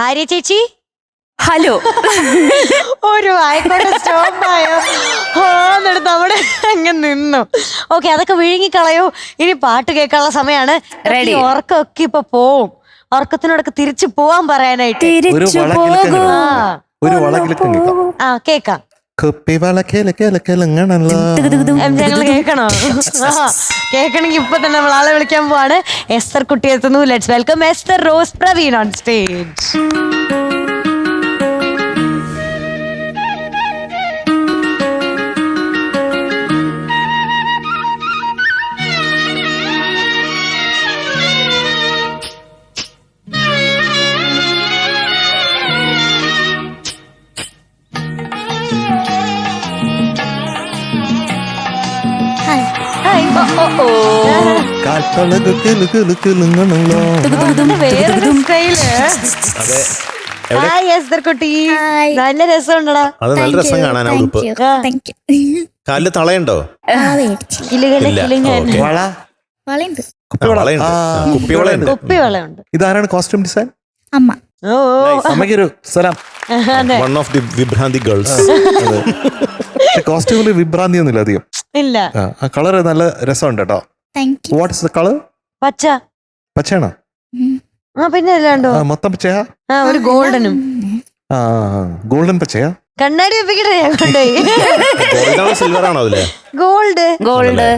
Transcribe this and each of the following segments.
ആര്യ ചേച്ചി ഹലോ. ഒരു ആയിക്കോട്ടെ സ്റ്റോപ്പായോ എന്നിട്ട് നമ്മുടെ അങ്ങ് നിന്നു. ഓക്കെ, അതൊക്കെ വിഴുങ്ങിക്കളയോ. ഇനി പാട്ട് കേൾക്കാനുള്ള സമയമാണ്. Ready. ഉറക്കമൊക്കെ ഇപ്പൊ പോവും. ഉറക്കത്തിനോടൊക്കെ തിരിച്ചു പോവാൻ പറയാനായിട്ട്. തിരിച്ചു പോകും. ഒരു വളകിലക്കം കേൾക്കാം. ആ കേക്കാം. കുപ്പിവളക്കിലക്കിലങ്ങണല്ലോ. ഞങ്ങൾ കേൾക്കണോ? കേൾക്കണമെങ്കിൽ ഇപ്പൊ തന്നെ നമ്മൾ ആളെ വിളിക്കാൻ പോവാണ്. എസ്തർ കുട്ടി എത്തുന്നു. Let's welcome Esther rose Praveen on stage. വേറൊരു സ്റ്റൈല്. ഹായ് എസ്തർ കുട്ടി, നല്ല രസമുണ്ടടാ. അത് നല്ല രസം കാണാൻ. ഉടുപ്പ് കാലില് തളയുണ്ടോ? കുപ്പിവളയുണ്ട്. ഇതാരാണ് കോസ്റ്റ്യൂം ഡിസൈൻ? അമ്മ. ഓ അമ്മയ്ക്കൊരു സലാം. വൺ ഓഫ് ദി വിഭ്രാന്തി ഗേൾസ്. കോസ്റ്റ്യൂമില് വിഭ്രാന്തി ഒന്നുമില്ല അധികം. ഇല്ല. ആ കളർ നല്ല രസമുണ്ട് കേട്ടോ. What is the colour? പച്ച. പച്ചയാണോ? ആ പിന്നെ അല്ലാണ്ടോ. മൊത്തം പച്ചയാ? ആ ഒരു ഗോൾഡനും. ആ ഗോൾഡൻ പച്ചയാ? കണ്ണാടി വെപ്പിക്കട്ടെ ഞാൻ കൊണ്ടുപോയി. സിൽവർ ആണോ അതില്? ഗോൾഡ്. ഗോൾഡ്.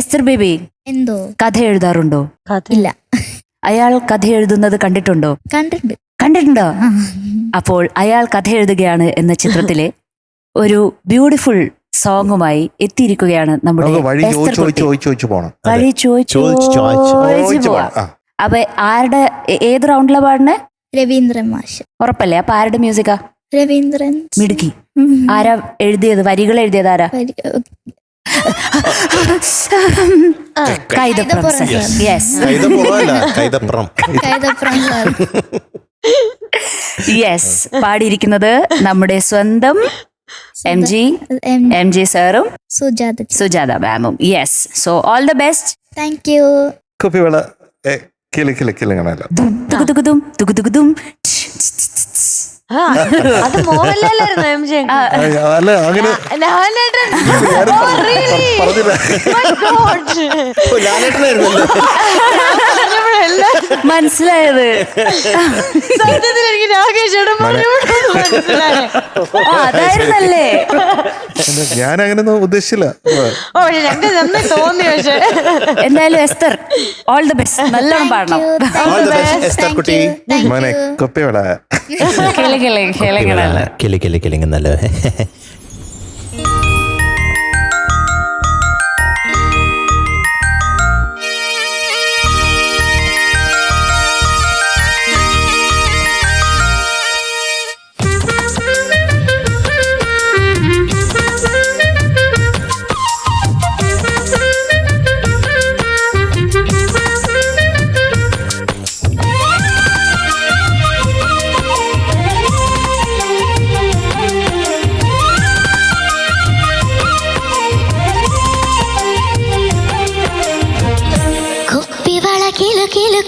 എസ്തർ ബേബി എന്തോ കഥ എഴുതാറുണ്ടോ? ഇല്ല. അയാൾ കഥ എഴുതുന്നത് കണ്ടിട്ടുണ്ടോ? കണ്ടിട്ടുണ്ടോ? അപ്പോൾ അയാൾ കഥ എഴുതുകയാണ് എന്ന ചിത്രത്തിലെ ഒരു ബ്യൂട്ടിഫുൾ സോങ്ങുമായി എത്തിയിരിക്കുകയാണ് നമ്മുടെ വഴി ചോദിച്ചു പോണം. വഴി ചോദിച്ചു പോവാം. അപ്പൊ ആരുടെ ഏത് റൗണ്ടിലാ പാടുന്നേ? രവീന്ദ്രൻ മാഷ്. ഉറപ്പല്ലേ? അപ്പൊ ആരുടെ മ്യൂസിക്കാ? രവീന്ദ്രൻ. മിടുക്കി. ആരാ എഴുതിയത്? വരികൾ എഴുതിയത് ആരാ? കൈതപ്രം. യെസ്, പാടിയിരിക്കുന്നത് നമ്മുടെ സ്വന്തം എം ജി സാറും സുജാത മാമും. Yes, so all the best. Thank you. കുപ്പിവള കിളിക്കിളക്കിലങ്ങണല്ലോ. അത് മോഹൻലാലായിരുന്നു. എം ജെ അല്ല അങ്ങനെ മനസ്സിലായത്. സത്യത്തിൽ എനിക്ക് രാകേഷോട് അതായിരുന്നല്ലേ? ഞാൻ അങ്ങനെയൊന്നും ഉദ്ദേശിച്ചില്ല. ഓ ഞങ്ങൾക്ക് നന്നായി തോന്നി. പക്ഷെ എന്തായാലും എസ്തർ ഓൾ ദ ബെസ്റ്റ്. നല്ലോണം പാടണം. മോനെ കുപ്പിവള കിളിങ്ങനല്ലോ.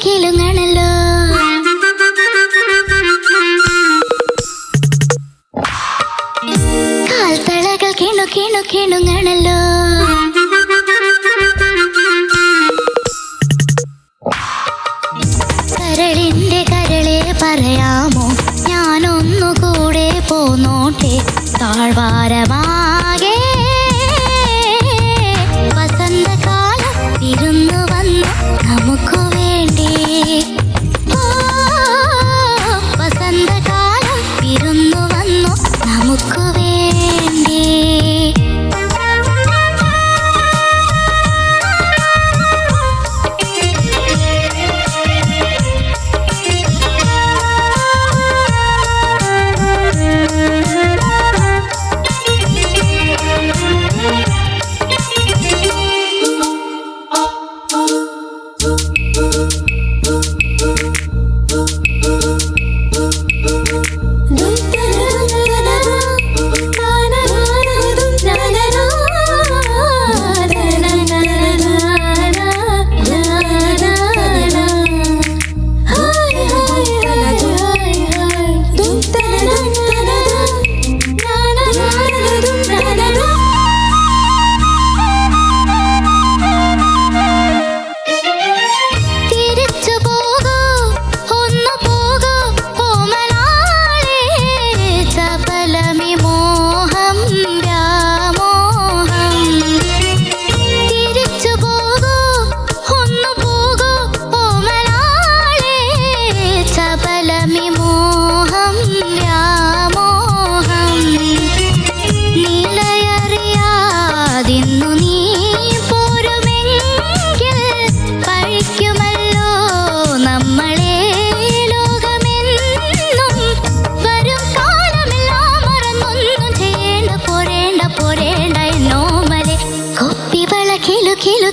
കിലുങ്ങണല്ലോ. കാൽത്തളകൾ കിണുങ്ങണല്ലോ. കരളിന്റെ കരളെ പറയാമോ, ഞാനൊന്നുകൂടെ പോന്നോട്ടെ താഴ്വാരമാകെ. വസന്തകാലം ഇരുന്നു വന്നു നമുക്ക് വേണ്ടി. വസന്തകാലം ഇരുന്നു വന്നു നമുക്ക് വേണ്ടി.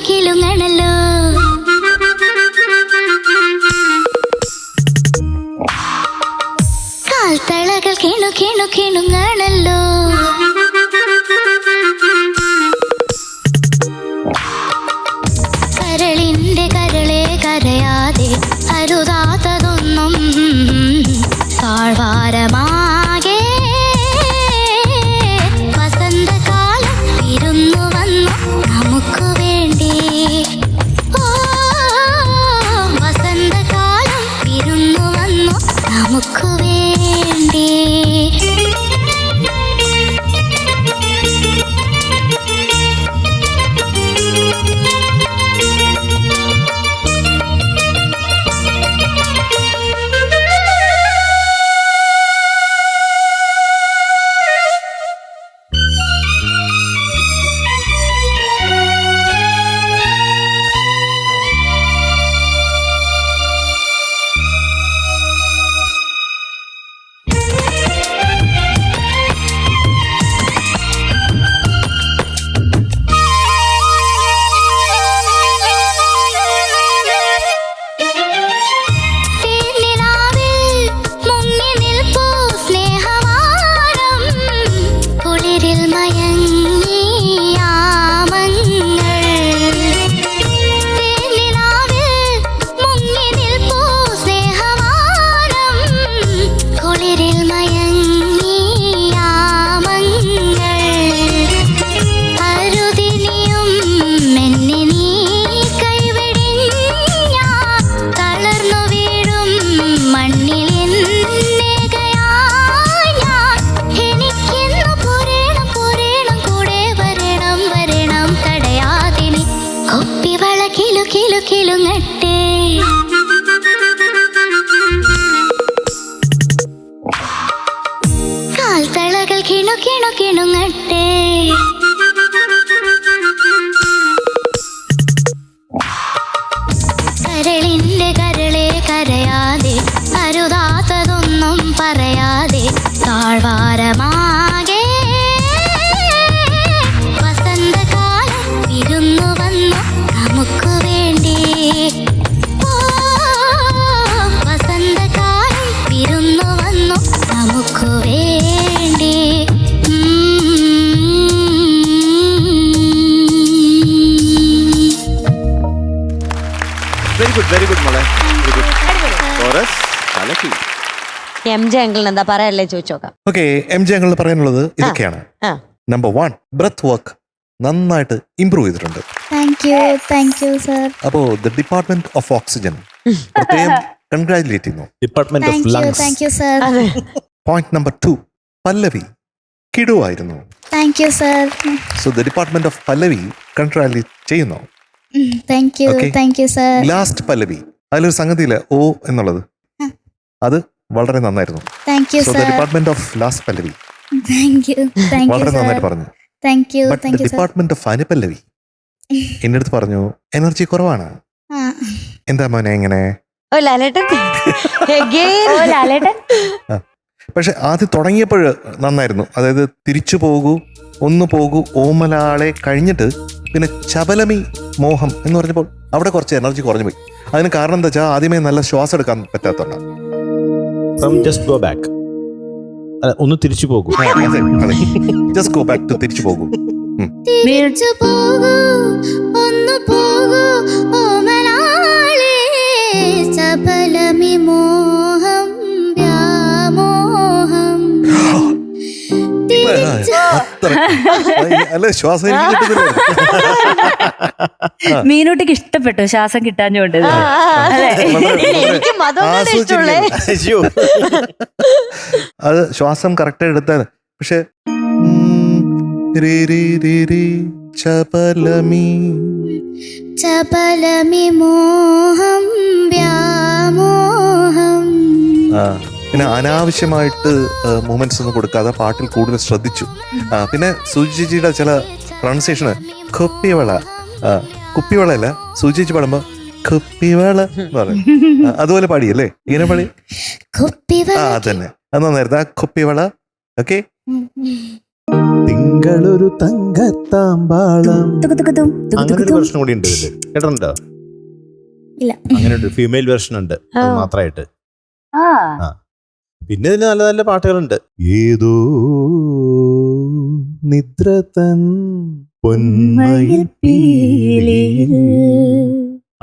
കിലുങ്ങണല്ലോ. കാൽത്തളകൾ കിണു കിണു കിണുങ്ങണല്ലോ. കരളിന്റെ കരളെ കരയാതെ അരുതാത്തതൊന്നും താഴ്വാരമാകെ വസന്തകാലം വിരുന്നു വന്നു നമുക്ക് വേണ്ടി. ഓ വസന്തകാലം വിരുന്നു വന്നു നമുക്ക് വേണ്ടി. കിലുങ്ങട്ടെ. കാൽത്തളകൾ കിണു കിണു കിണുങ്ങട്ടെ. കരളിന്റെ കരളെ കരയാതെ അരുതാത്തതൊന്നും പറയാതെ താഴ്വാരമാകെ വസന്തകാലം വിരുന്നു വന്നു നമുക്ക് വേണ്ടി. ഓ വസന്തകാലം വിരുന്നു വന്നു നമുക്ക് വേണ്ടി. വെരി ഗുഡ് മോളെ. കോറസ് കലക്കി. MJ അങ്കിളിന് എന്താ പറയല്ലേ ചോദിച്ചോക്കാം. ഓക്കെ, MJ അങ്കിളിന് പറയാനുള്ളത് ഇതൊക്കെയാണ്. നമ്പർ 1, ബ്രെത്ത് വർക്ക് നന്നായിട്ട് ഇംപ്രൂവ് ചെയ്തിട്ടുണ്ട്. Thank you sir. അപ്പോ ദ ഡിപ്പാർട്ട്മെന്റ് ഓഫ് ഓക്സിജൻ പ്രത്യേകം കൺഗ്രാജുലേറ്റ് ചെയ്യുന്നു. Department of lungs. Thank you sir. Point number 2, പല്ലവി കിടുവായിരുന്നു. Thank you sir. So the department of pallavi congratulate ചെയ്യുന്നു. Thank you sir. ലാസ്റ്റ് പല്ലവി അതിലൊരു സംഗതിയില്ല ഓ എന്നുള്ളത്, അത് വളരെ നന്നായിരുന്നു. So the department of last pallavi വളരെ നന്നായിട്ട് പറഞ്ഞു. But the department of anupallavi എന്റെ അടുത്ത് പറഞ്ഞു എനർജി കുറവാണ്. എന്താ മോനെ എങ്ങനെ? പക്ഷെ ആദ്യം തുടങ്ങിയപ്പോൾ നന്നായിരുന്നു. അതായത് തിരിച്ചു പോകൂ, ഒന്ന് പോകൂ, ഓമലാളെ കഴിഞ്ഞിട്ട് പിന്നെ ചപലമി മോഹം എന്ന് പറഞ്ഞപ്പോൾ അവിടെ കുറച്ച് എനർജി കുറഞ്ഞു പോയി. അതിന് കാരണം എന്താ വെച്ചാൽ ആദ്യമേ നല്ല ശ്വാസം എടുക്കാൻ പറ്റാത്തതുകൊണ്ടാണ്. ജസ്റ്റ് ഗോ ബാക്ക്, ഒന്ന് തിരിച്ചു പോകൂ. ജസ്റ്റ് ഗോ ബാക്ക് ടു തിരിച്ചു പോകൂ. തിരിച്ചു പോകൂ, ഒന്ന് പോകൂ ഓമലാളെ, ചപലമി മോഹം വ്യാമോഹം. അല്ല ശ്വാസം എനിക്ക് കിട്ടുന്നില്ല. മീനൂട്ടിക്ക് ഇഷ്ടപ്പെട്ടു ശ്വാസം കിട്ടാഞ്ഞോണ്ട്. അത് ശ്വാസം കറക്റ്റ് എടുത്താണ്. പക്ഷെ ചപലമി മോഹം വ്യാമോഹം. പിന്നെ അനാവശ്യമായിട്ട് മൂമെന്റ്സ് ഒന്നും കൊടുക്കാതെ പാട്ടിൽ കൂടുതൽ ശ്രദ്ധിച്ചു. പിന്നെ സുജിജിയുടെ ചില പ്രൊണൗൺസിയേഷന് കുപ്പിവള, കുപ്പിവള അല്ല, സുജിജി പാടുമ്പോ കുപ്പിവള എന്ന് പറയും. അതുപോലെ പാടിയല്ലേ? ഇങ്ങനെ പാടി. അതന്നെ, അത് നന്നായിരുന്നു. ആ കുപ്പിവള. ഓക്കെ, തിങ്കളൊരു തങ്കത്താമ്പാളം. തുകു തുകു തും, തുകു അങ്ങനെ തുകു ഒരു തും. വെർഷൻ കൂടി ഉണ്ട് ഇതില്, കേട്ടിട്ടുണ്ടോ? ഇല്ല. അങ്ങനെ ഒരു ഫീമെയിൽ വെർഷൻ ഉണ്ട് അത് മാത്രമായിട്ട്. ആ പിന്നെ ഇതിന് നല്ല നല്ല പാട്ടുകളുണ്ട്. ഏതോ നിദ്ര തൻ പൊന്മയിൽ പീലിയിൽ.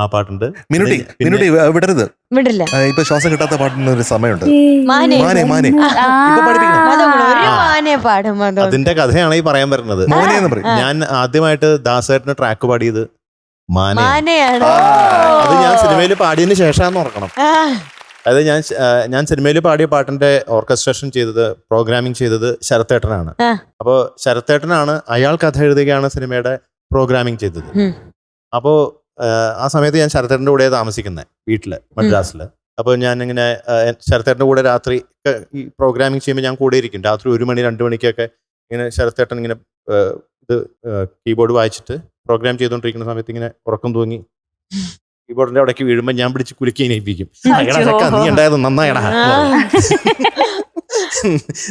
ആ പാട്ടുണ്ട്. മിനുട്ടി പിന്നെ മിനുട്ടി വിടരുത്. വിടില്ല. ഇപ്പൊ ശ്വാസം കിട്ടാത്ത പാട്ടിന് ഒരു സമയമുണ്ട്. മാനെ മാനെ മാനെ ആ. ഇപ്പൊ പഠിപ്പിക്കണം. മതങ്ങൾ ഒരു മാനെ പാടും മതം. അതിന്റെ കഥയാണ് ഈ പറയാൻ വരുന്നത്. മോനെ എന്ന് പറയും. ഞാൻ ആദ്യമായിട്ട് ദാസേട്ടന് ട്രാക്ക് പാടിയത് മാനെ. മാനയാണ്. അത് ഞാൻ സിനിമയിൽ പാടിയതിന് ശേഷമാണെന്ന് ഓർക്കണം. അതായത് ഞാൻ സിനിമയിൽ പാടിയ പാട്ടിന്റെ ഓർക്കസ്ട്രേഷൻ ചെയ്തത്, പ്രോഗ്രാമിംഗ് ചെയ്തത് ശരത്തേട്ടനാണ്. അപ്പോൾ ശരത്തേട്ടനാണ്, അയാൾ കഥ എഴുതുകയാണ് സിനിമയുടെ പ്രോഗ്രാമിംഗ് ചെയ്തത്. അപ്പോൾ ആ സമയത്ത് ഞാൻ ശരത്തേട്ടൻ്റെ കൂടെ താമസിക്കുന്നത് വീട്ടില് മദ്രാസില്. അപ്പോൾ ഞാൻ ഇങ്ങനെ ശരത്തേട്ടൻ്റെ കൂടെ രാത്രി ഈ പ്രോഗ്രാമിംഗ് ചെയ്യുമ്പോൾ ഞാൻ കൂടെ ഇരിക്കും. രാത്രി 1 മണി 2 മണിക്കൊക്കെ ഇങ്ങനെ ശരത്തേട്ടൻ ഇങ്ങനെ ഇത് കീബോർഡ് വായിച്ചിട്ട് പ്രോഗ്രാം ചെയ്തുകൊണ്ടിരിക്കുന്ന സമയത്ത് ഇങ്ങനെ ഉറക്കം തൂങ്ങി കീബോർഡിന്റെ അവിടേക്ക് വീഴുമ്പോൾ ഞാൻ പിടിച്ച് കുലുക്കി ഇനയിപ്പിക്കും. നീ ഉണ്ടായത് നന്നായടാ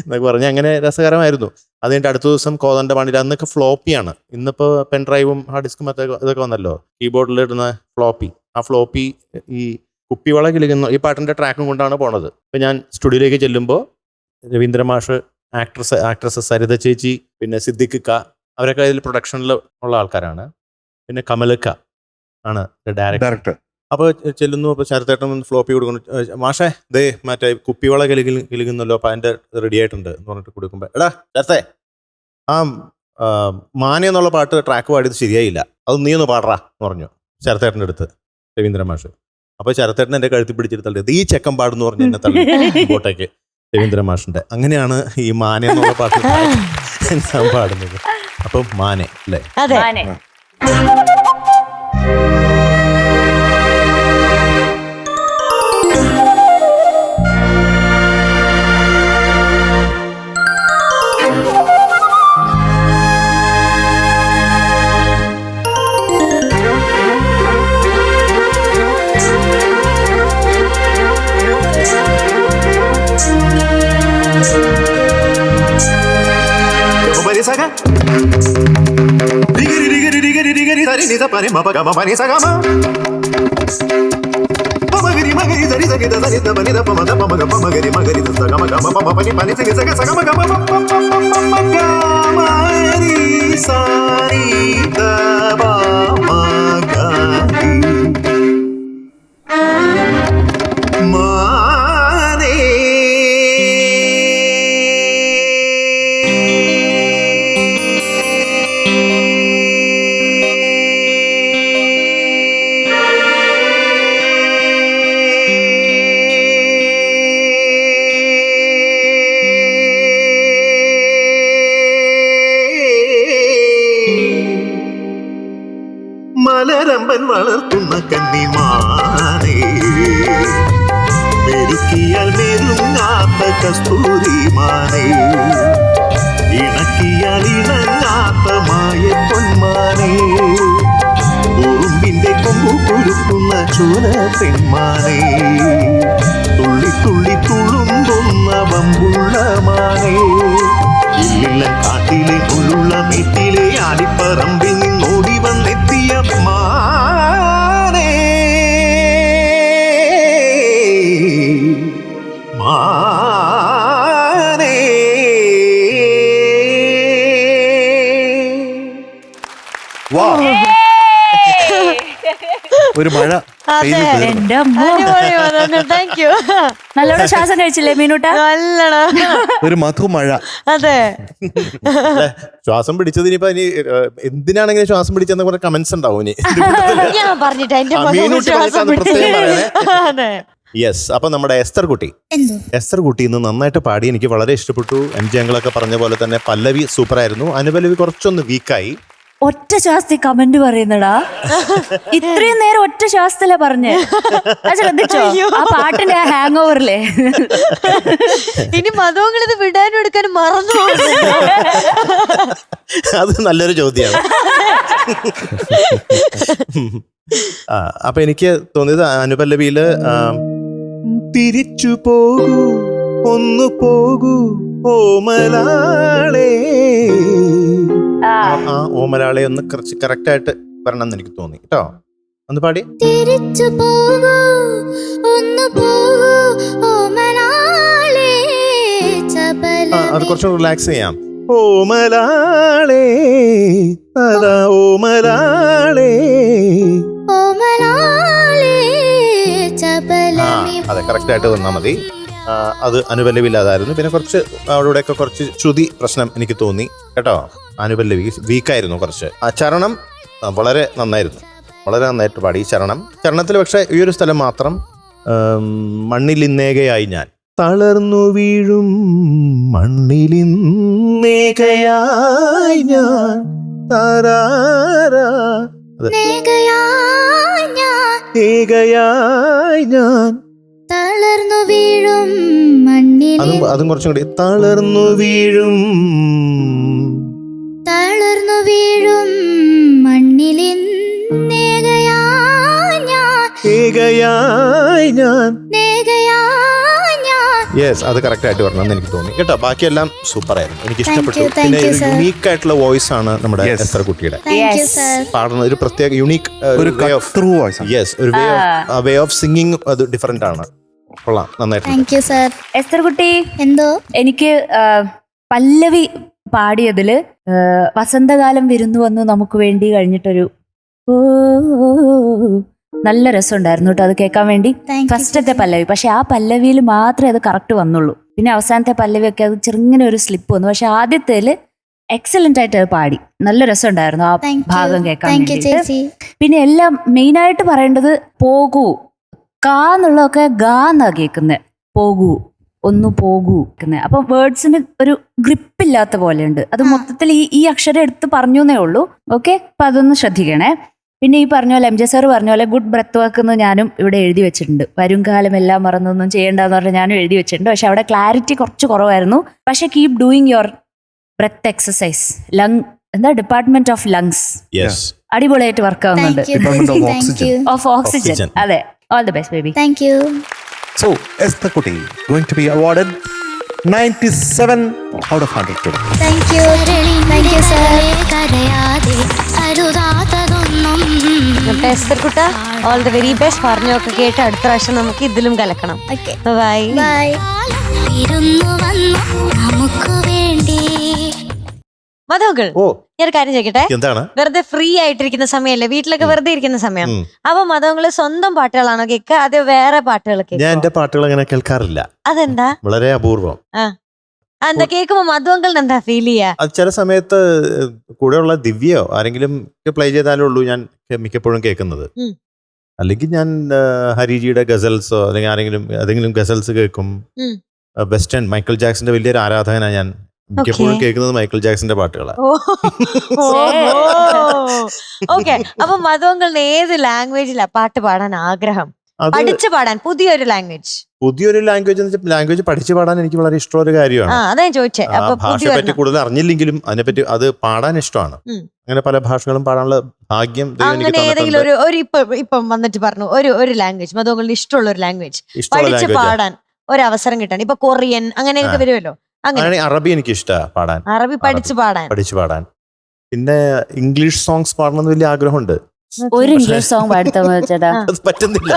എന്നൊക്കെ പറഞ്ഞ് അങ്ങനെ രസകരമായിരുന്നു. അത് കഴിഞ്ഞിട്ട് അടുത്ത ദിവസം കോതന്റെ പാണിയിൽ, അന്നൊക്കെ ഫ്ലോപ്പിയാണ്. ഇന്നിപ്പോൾ പെൻഡ്രൈവും ഹാർഡ് ഡിസ്കും ഇതൊക്കെ വന്നല്ലോ. കീബോർഡിൽ ഇടുന്ന ഫ്ലോപ്പി, ആ ഫ്ലോപ്പി ഈ കുപ്പിവള കിളിക്കുന്ന ഈ പാട്ടിന്റെ ട്രാക്കും കൊണ്ടാണ് പോണത്. ഇപ്പം ഞാൻ സ്റ്റുഡിയോയിലേക്ക് ചെല്ലുമ്പോൾ രവീന്ദ്ര മാഷ്, ആക്ട്രസ് സരിത ചേച്ചി, പിന്നെ സിദ്ദിഖ്, അവരൊക്കെ അതിൽ പ്രൊഡക്ഷനിൽ ഉള്ള ആൾക്കാരാണ്. പിന്നെ കമലക്ക ആണ് ഡയറക്ടർ. അപ്പോൾ ചെല്ലുന്നു. അപ്പോൾ ശരത്തേട്ടൻ ഫ്ലോപ്പി കൊടുക്കുന്നു. മാഷേ ദേ മറ്റേ കുപ്പിവള കിലുകുന്നല്ലോ, അപ്പം അതിൻ്റെ റെഡി ആയിട്ടുണ്ട് എന്ന് പറഞ്ഞിട്ട് കൊടുക്കുമ്പോൾ, എടാ ശരത്തേ ആ മാന എന്നുള്ള പാട്ട് ട്രാക്ക് പാടിയത് ശരിയായില്ല, അത് നീ ഒന്ന് പാടറാ എന്ന് പറഞ്ഞു ശരത്തേട്ടൻ്റെ അടുത്ത് രവീന്ദ്ര മാഷ്. അപ്പോൾ ശരത്തേട്ടൻ എൻ്റെ കഴുത്തി പിടിച്ചിട്ട് തള്ളിയത്, ഈ ചെക്കൻ പാടുന്നു പറഞ്ഞ് എന്നെ തള്ളി കോട്ടയ്ക്ക് രവീന്ദ്ര മാഷിൻ്റെ. അങ്ങനെയാണ് ഈ മാന എന്നുള്ള പാട്ട് ഞാൻ പാടുന്നത്. അപ്പം മാനെ അല്ലേ? മാനെ. മലരമ്പൻ വളർത്തുന്ന കന്നിമാനേ, മെരുക്കിയാൽ മെരുങ്ങാത്ത കസ്തൂരിമാനേ, ഇണക്കിയാൽ ഇണങ്ങാത്ത മായ പൊന്മാനേ, ഉറുമ്പിന്റെ കൊമ്പു കുരുക്കുന്ന ചൂര പെൺമാനേ, തുള്ളി തുള്ളി തുളുമ്പുന്ന വമ്പുള്ള മാനേ, ഇല്ലില്ല കാട്ടിലെ മുള്ളുള്ള മെറ്റിലെ ആടിപ്പറമ്പിൽ നിന്നോടി വന്നെത്തിയ മാനേ, മാനേ. ഒരു മഴ എന്റെ അമ്മോ. Thank you. നല്ലോണം ശ്വാസം കഴിച്ചില്ലേ മീനൂട്ട? നല്ലോണം. ഒരു മധുമഴ. അതെ, ശ്വാസം പിടിച്ചതിന് ഇപ്പൊ ഇനി എന്തിനാണെങ്കിലും ശ്വാസം പിടിച്ചെന്ന് കുറെ കമന്റ്സ് ഉണ്ടാവും ഇനി. ഞാൻ പറഞ്ഞിട്ട് എന്റെ മീനൂട്ടി ശ്വാസം പറഞ്ഞിട്ട് പ്രത്യേകം പറയണേ. അതെ. യെസ്. അപ്പൊ നമ്മുടെ എസ്തർ കുട്ടി, എന്തോ എസ്തർ കുട്ടി ഇന്ന് നന്നായിട്ട് പാടി, എനിക്ക് വളരെ ഇഷ്ടപ്പെട്ടു. MJ അങ്കിളൊക്കെ പറഞ്ഞ പോലെ തന്നെ പല്ലവി സൂപ്പറായിരുന്നു, അനുപല്ലവി കുറച്ചൊന്ന് വീക്കായി. ഒറ്റ ശ്വാസത്തിൽ കമന്റ് പറയുന്നടാ. ഇത്രയും നേരം ഒറ്റ ശ്വാസത്തിലാ പറഞ്ഞേ. ശ്രദ്ധിച്ചോ ആ പാട്ടിന്റെ ഹാങ് ഓവറില്ലേ? ഇനി മതങ്ങൾ ഇത് വിടാനും എടുക്കാനും മറന്നു പോകുന്നു. അത് നല്ലൊരു ചോദ്യമാണ്. അപ്പൊ എനിക്ക് തോന്നിയത് അനുപല്ലവിയില് തിരിച്ചു പോകൂ, ഒന്ന് പോകൂ ഓമലാളേ. ആ ഓമലാളെ ഒന്ന് കുറച്ച് കറക്റ്റ് ആയിട്ട് വരണം എന്ന് എനിക്ക് തോന്നി കേട്ടോ. ഒന്ന് പാടി. തിരിച്ചു പോകൂ ഒന്ന് പോകൂ ഓമനാളേ അത് കുറച്ച് റിലാക്സ് ചെയ്യാം. ഓമലാളേ അതാ ഓമലാളേ. ഓമനാളേ അതെ കറക്റ്റ് ആയിട്ട് വന്നാൽ മതി. അത് അനുപല്ലവില്ലാതായിരുന്നു. പിന്നെ കുറച്ച് അവിടെയൊക്കെ കുറച്ച് ശ്രുതി പ്രശ്നം എനിക്ക് തോന്നി കേട്ടോ. അനുപല്ലവി വീക്കായിരുന്നു കുറച്ച്. ആ ചരണം വളരെ നന്നായിരുന്നു, വളരെ നന്നായിട്ട് പാടി. ചരണത്തിൽ പക്ഷെ ഈ ഒരു സ്ഥലം മാത്രം മണ്ണിലിന്നേകയായി ഞാൻ തളർന്നു വീഴും മണ്ണിലിന്നേകയായി ഞാൻ താരാരാ. ഏകയായി ഞാൻ തളർന്നു വീഴും മണ്ണിൽ അതും കുറച്ചും കൂടി. തളർന്നു വീഴും മണ്ണിലിന്നേകയായി ഞാൻ. യെസ്, അത് കറക്റ്റ് ആയിട്ട് വരണമെന്ന് എനിക്ക് തോന്നി കേട്ടോ. ബാക്കിയെല്ലാം സൂപ്പർ ആയിരുന്നു, എനിക്ക് ഇഷ്ടപ്പെട്ടു. പിന്നെ യുണീക്ക് ആയിട്ടുള്ള വോയിസ് ആണ് നമ്മുടെ എസ്തർ കുട്ടിയുടെ പാടുന്ന. ഒരു പ്രത്യേക യുണീക്ക് വേ ഓഫ് സിംഗിങ് അത് ഡിഫറെന്റ് ആണ്. കൊള്ളാം, നന്നായിട്ട്. എസ്തർ കുട്ടി, എന്തോ എനിക്ക് പല്ലവി പാടിയതില് വസന്തകാലം വിരുന്നു വന്ന് നമുക്ക് വേണ്ടി കഴിഞ്ഞിട്ടൊരു നല്ല രസമുണ്ടായിരുന്നു കേട്ടോ അത് കേൾക്കാൻ വേണ്ടി. ഫസ്റ്റത്തെ പല്ലവി പക്ഷെ ആ പല്ലവിയിൽ മാത്രമേ അത് കറക്റ്റ് വന്നുള്ളൂ. പിന്നെ അവസാനത്തെ പല്ലവിയൊക്കെ അത് ചെറുങ്ങനെ ഒരു സ്ലിപ്പ് വന്നു. പക്ഷെ ആദ്യത്തേല് എക്സലന്റ് ആയിട്ട് അത് പാടി, നല്ല രസമുണ്ടായിരുന്നു ആ ഭാഗം കേൾക്കാൻ വേണ്ടി. പിന്നെ എല്ലാം മെയിനായിട്ട് പറയേണ്ടത് പോകൂ, കാ എന്നുള്ളതൊക്കെ ഗാ എന്നാ കേൾക്കുന്നത്. പോകൂ, ഒന്ന് പോകൂ. അപ്പൊ വേർഡ്സിന് ഒരു ഗ്രിപ്പില്ലാത്ത പോലെയുണ്ട്. അത് മൊത്തത്തിൽ ഈ അക്ഷരം എടുത്ത് പറഞ്ഞു എന്നേ ഉള്ളൂ. ഓക്കെ, അപ്പൊ അതൊന്ന് ശ്രദ്ധിക്കണേ. പിന്നെ ഈ പറഞ്ഞ പോലെ MJ സാർ പറഞ്ഞ പോലെ ഗുഡ് ബ്രെത്ത് വർക്ക് എന്ന് ഞാനും ഇവിടെ എഴുതി വെച്ചിട്ടുണ്ട്. വരും കാലം എല്ലാം മറന്നൊന്നും ചെയ്യേണ്ടെന്ന് പറഞ്ഞാൽ ഞാനും എഴുതി വെച്ചിട്ടുണ്ട്. പക്ഷെ അവിടെ ക്ലാരിറ്റി കുറച്ച് കുറവായിരുന്നു. പക്ഷെ keep doing your breath exercise. എന്താ ഡിപ്പാർട്ട്മെന്റ് ഓഫ് ലങ്സ് അടിപൊളിയായിട്ട് വർക്ക് ആവുന്നുണ്ട്. Of oxygen. അതെ, all the best baby. Thank you. So Esther Kuti going to be awarded 97 out of 100 today. Thank you sir. കരയാതെ അരുതാത്തതൊന്നും. എസ്തർ കുട്ട, all the very best. പറഞ്ഞൊക്കെ കേട്ട് അടുത്ത പ്രാവശ്യം നമുക്ക് ഇതിലും കലക്കണം. Bye bye. ഇരുന്നു വന്നു നമുക്ക് വേണ്ടി. മധുകൾ, ഞാൻ കാര്യം ചോദിക്കട്ടെ. എന്താണ്? വെറുതെ ഫ്രീ ആയിട്ടിരിക്കുന്ന സമയമല്ലേ, വീട്ടിലൊക്കെ വെറുതെ ഇരിക്കുന്ന സമയം. അപ്പൊ മധുകള് സ്വന്തം പാട്ടുകളാണോ കേൾക്കുക, അതോ വേറെ പാട്ടുകൾ കേൾക്കുക? ഞാൻ എന്റെ പാട്ടുകൾ അങ്ങനെ കേൾക്കാറില്ല. അതെന്താ? വളരെ അപൂർവം. എന്താ കേൾക്കുമ്പോ മധുകളിന് എന്താ ഫീൽ ചെയ്യാ? അത് ചില സമയത്ത് കൂടെയുള്ള ദിവ്യയോ ആരെങ്കിലും പ്ലേ ചെയ്താലേ ഉള്ളൂ ഞാൻ മിക്കപ്പോഴും കേൾക്കുന്നത്. അല്ലെങ്കിൽ ഞാൻ ഹരിജിയുടെ ഗസൽസോ അല്ലെങ്കിൽ ഏതെങ്കിലും ഗസൽസ് കേൾക്കും. വെസ്റ്റേൺ മൈക്കിൾ ജാക്സന്റെ വലിയൊരു ആരാധകനാണ് ഞാൻ. മിക്കപ്പോഴും കേൾക്കുന്നത് മൈക്കിൾ ജാക്സന്റെ പാട്ടുകളാണ്. ഓക്കെ, അപ്പൊ മധുകളിന് ഏത് ലാംഗ്വേജിലാ പാട്ട് പാടാൻ ആഗ്രഹം? പഠിച്ചു പാടാൻ പുതിയൊരു ലാംഗ്വേജ് ലാംഗ്വേജ് പഠിച്ചു പാടാൻ എനിക്ക് വളരെ ഇഷ്ടമുള്ള ഒരു കാര്യമാണ്. അതാ ചോദിച്ചേ. ഭാഷയെ പറ്റി കൂടുതൽ അറിഞ്ഞില്ലെങ്കിലും അതിനെപ്പറ്റി അത് പാടാൻ ഇഷ്ടമാണ്. അങ്ങനെ പല ഭാഷകളും പാടാനുള്ള ഭാഗ്യം അങ്ങനെ ഏതെങ്കിലും ഇപ്പം വന്നിട്ട് പറഞ്ഞു ഒരു ലാംഗ്വേജ് മധുകളിന് ഇഷ്ടമുള്ള ഒരു ലാംഗ്വേജ് പഠിച്ചു പാടാൻ ഒരു അവസരം കിട്ടാൻ. ഇപ്പൊ കൊറിയൻ അങ്ങനെയൊക്കെ വരുമല്ലോ. അങ്ങനെ അറബി എനിക്ക് ഇഷ്ടമാണ് പാടാൻ. അറബി പഠിച്ചു പാടാൻ. പിന്നെ ഇംഗ്ലീഷ് സോങ്സ് പാടണമെന്ന് വലിയ ആഗ്രഹമുണ്ട്. ഒരു ഇംഗ്ലീഷ് സോങ് പാടുത്താ ചേട്ടാ? പറ്റുന്നില്ല.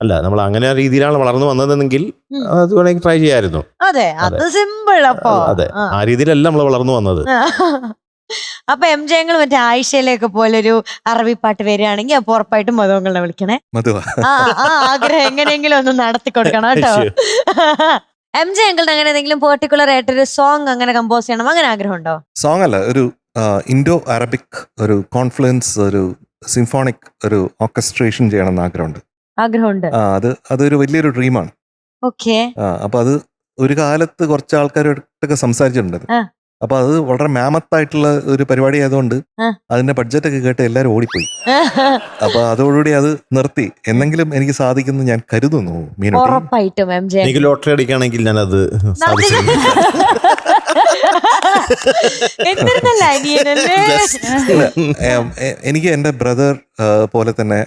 അല്ല, നമ്മൾ അങ്ങനെ രീതിയിലാണ് വളർന്നു വന്നതെങ്കിൽ അത് വേണമെങ്കിൽ ട്രൈ ചെയ്യായിരുന്നു. അതെ, അത് സിമ്പിൾ. അപ്പൊ അതെ, ആ രീതിയിലല്ല നമ്മൾ വളർന്നു വന്നത്. അപ്പൊ MJ മറ്റേ ആയിഷയിലൊക്കെ പോലൊരു അറബി പാട്ട് വരികയാണെങ്കിൽ അപ്പൊ ഉറപ്പായിട്ടും മധുകളെ വിളിക്കണേ. ആ ആഗ്രഹം എങ്ങനെയെങ്കിലും ഒന്ന് നടത്തി കൊടുക്കണം കേട്ടോ. MJ അങ്ങനെ ഏതെങ്കിലും പെർട്ടിക്കുലർ ആയിട്ടൊരു സോങ് അങ്ങനെ കമ്പോസ് ചെയ്യണം അങ്ങനെ ആഗ്രഹം ഉണ്ടോ? സോങ് അല്ല, ഒരു ഇൻഡോ അറബിക് ഒരു കോൺഫ്ലുവൻസ്, ഒരു സിംഫോണിക് ഒരു ഓർക്കസ്ട്രേഷൻ ചെയ്യണമെന്ന് ആഗ്രഹമുണ്ട്. അതൊരു വലിയൊരു ഡ്രീമാണ്. ഓക്കെ. അപ്പൊ അത് ഒരു കാലത്ത് കുറച്ച് ആൾക്കാരോടൊക്കെ സംസാരിച്ചിട്ടുണ്ട്. അപ്പൊ അത് വളരെ മാമത്തായിട്ടുള്ള ഒരു പരിപാടി ആയതുകൊണ്ട് അതിന്റെ ബഡ്ജറ്റ് ഒക്കെ കേട്ട് എല്ലാരും ഓടിപ്പോയി. അപ്പൊ അതോടുകൂടി അത് നിർത്തി. എന്നെങ്കിലും എനിക്ക് സാധിക്കുന്നു ഞാൻ കരുതുന്നു. ഉറപ്പായിട്ടും എനിക്ക് ലോട്ടറി അടിക്കുകയാണെങ്കിൽ ഞാൻ അത് എനിക്ക് എന്റെ ബ്രദർ പോലെ തന്നെ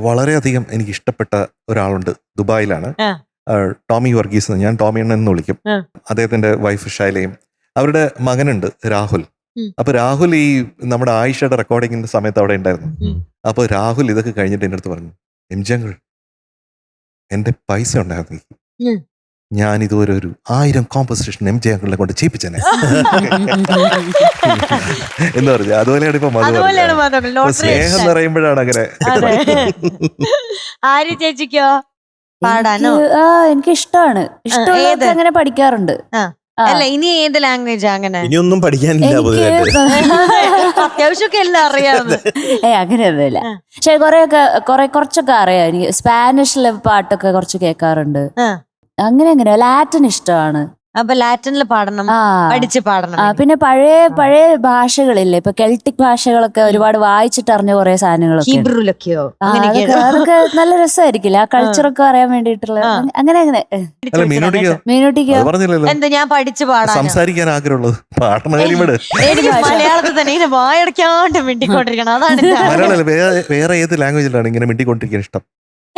വളരെയധികം എനിക്ക് ഇഷ്ടപ്പെട്ട ഒരാളുണ്ട്. ദുബായിലാണ്. ടോമി വർഗീസ് എന്ന്, ഞാൻ ടോമി അണ്ണൻ എന്ന് വിളിക്കും. ആ. അദ്ദേഹത്തിന്റെ വൈഫ് ശൈലയും, അവരുടെ മകനുണ്ട് രാഹുൽ. ഉം. അപ്പൊ രാഹുൽ ഈ നമ്മുടെ ആയിഷയുടെ റെക്കോർഡിങ്ങിന്റെ സമയത്ത് അവിടെ ഉണ്ടായിരുന്നു. ഉം. അപ്പൊ രാഹുൽ ഇതൊക്കെ കഴിഞ്ഞിട്ട് എൻ്റെ അടുത്ത് പറഞ്ഞു, എം ജി അങ്കിൾ എന്റെ പൈസ ഉണ്ടായിരുന്നു, ഉം. ഞാൻ ഇതുവരെ ഒരു 1000 കോമ്പസിഷൻ എം ജി അങ്കിളിനെ കൊണ്ട് ചെയ്യിപ്പിച്ചേനെ എന്ന് പറഞ്ഞു. അതുപോലെയാണ് ഇപ്പൊ മധു അതുപോലെയാണ് പറഞ്ഞത്. മധു ലോട്ടറി സ്നേഹം നിറയുമ്പോഴാണ് അങ്ങനെ. അതെ. ആര്യ ചേച്ചിക്കോ പാടാനോ? എനിക്ക് ഇഷ്ടമാണ്. ഇഷ്ടമുള്ളതൊക്കെ ഏത്? അങ്ങനെ പഠിക്കാറുണ്ട്. ആ. ആ. അല്ല ഇനി ഏത് ലാംഗ്വേജ് അങ്ങനെ? ഇനിയൊന്നും പഠിക്കാനില്ല എനിക്ക് പൊതുവായിട്ട്. അത്യാവശ്യമൊക്കെ എല്ലാം അറിയാവുന്ന. അങ്ങനെയൊന്നുമില്ല. ആ. പക്ഷെ കുറച്ചൊക്കെ അറിയാം. എനിക്ക് സ്പാനിഷിലെ പാട്ടൊക്കെ കുറച്ച് കേൾക്കാറുണ്ട്. ആ. അങ്ങനെ ലാറ്റിൻ ഇഷ്ടമാണ്. അപ്പൊ ലാറ്റിനിൽ പാടണം, ആ. പഠിച്ച് പാടണം. പിന്നെ പഴയ ഭാഷകളില്ലേ, ഇപ്പൊ കെൽട്ടിക് ഭാഷകളൊക്കെ ഒരുപാട് വായിച്ചിട്ട് അറിഞ്ഞ കുറെ സാധനങ്ങളൊക്കെ ഉണ്ട്. ഹീബ്രുലൊക്കെയോ ആ, അങ്ങനെയൊക്കെയാണോ? അതൊക്കെ നല്ല രസമായിരിക്കില്ല, ആ കൾച്ചറൊക്കെ അറിയാൻ വേണ്ടിയിട്ടുള്ള. ആ. അങ്ങനെ അല്ല മീനോട്ടിക്കോ മീനൂട്ടിക്കോ അത് പറഞ്ഞില്ലല്ലോ. എന്താ ഞാൻ പഠിച്ചു പാടാനോ? സംസാരിക്കാൻ ആഗ്രഹമുള്ളത് പാടണ കാര്യം വിട്. എനിക്ക് മലയാളത്തിൽ തന്നെ ഇങ്ങനെ വായടക്കാണ്ട് മിണ്ടിക്കൊണ്ടിരിക്കണം, അതാണ് എന്റെ ആഗ്രഹം. മലയാളം വേറെ ഏത് ലാംഗ്വേജിലാണ് ഇങ്ങനെ മിണ്ടിക്കൊണ്ടിരിക്കാൻ ഇഷ്ടം?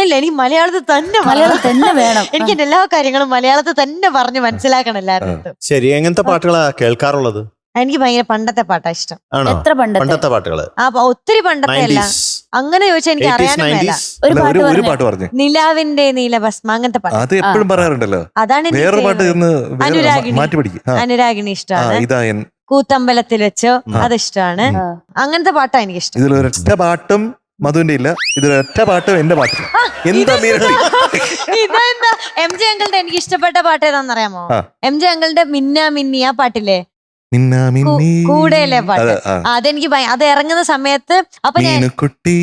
ഇല്ല, എനിക്ക് മലയാളത്തിൽ തന്നെ മലയാളം തന്നെ വേണം. എനിക്ക് എന്റെ എല്ലാ കാര്യങ്ങളും മലയാളത്തിൽ തന്നെ പറഞ്ഞ് മനസ്സിലാക്കണം എല്ലാവരും. ശരി, എങ്ങനത്തെ പാട്ടുകളാ കേൾക്കാറുള്ളത്? എനിക്ക് ഭയങ്കര പണ്ടത്തെ പാട്ടാ ഇഷ്ടം. ആണോ? എത്ര പണ്ടത്തെ പാട്ടുകള്, ഒത്തിരി പണ്ടത്തെ അല്ല, 90s, അങ്ങനെ ചോദിച്ചാൽ എനിക്ക് 80s, അറിയാനും മേല. 90s. ഒരു അല്ല, പാട്ട് ഒരു പറഞ്ഞേ. പാട്ട് പറഞ്ഞു. നിലാവിന്റെ നീലഭസ്മ, അങ്ങനത്തെ പാട്ട്. അത് എപ്പോഴും പറയാറുണ്ടല്ലോ. അതാണ് എനിക്ക് വേറൊരു പാട്ട് favorite. ഇന്ന് അനുരാഗിണി. മാറ്റി പഠിക്കും. അനുരാഗിണി ഇഷ്ടമാണ്. ഇതാ എൻ കൂത്തമ്പലത്തിൽ വെച്ചോ, അത് ഇഷ്ടമാണ്. ആ. അങ്ങനത്തെ പാട്ടാ എനിക്ക് ഇഷ്ടം. ഇതിലൊരൊറ്റ പാട്ടും മധുവിന്റെ ഇല്ല, ഇതിലൊരൊറ്റ പാട്ടും എന്റെ പാട്ടില്ല. എന്താ മീനട്ടി? ഇതെന്താ എം ജെ അങ്കിളുടെ എനിക്ക് ഇഷ്ടപ്പെട്ട പാട്ട് ഏതാണെന്നറിയാമോ? ആ. എം ജെ അങ്കിളുടെ മിന്ന മിന്നി ആ പാട്ടില്ലേ, മിന്നാ മിന്നി. കൂടെയല്ലേ പാട്ട്. അതെ, ആ. അതെനിക്ക് അത് ഇറങ്ങുന്ന സമയത്ത് അപ്പൊ ഞാൻ മീനുക്കുട്ടി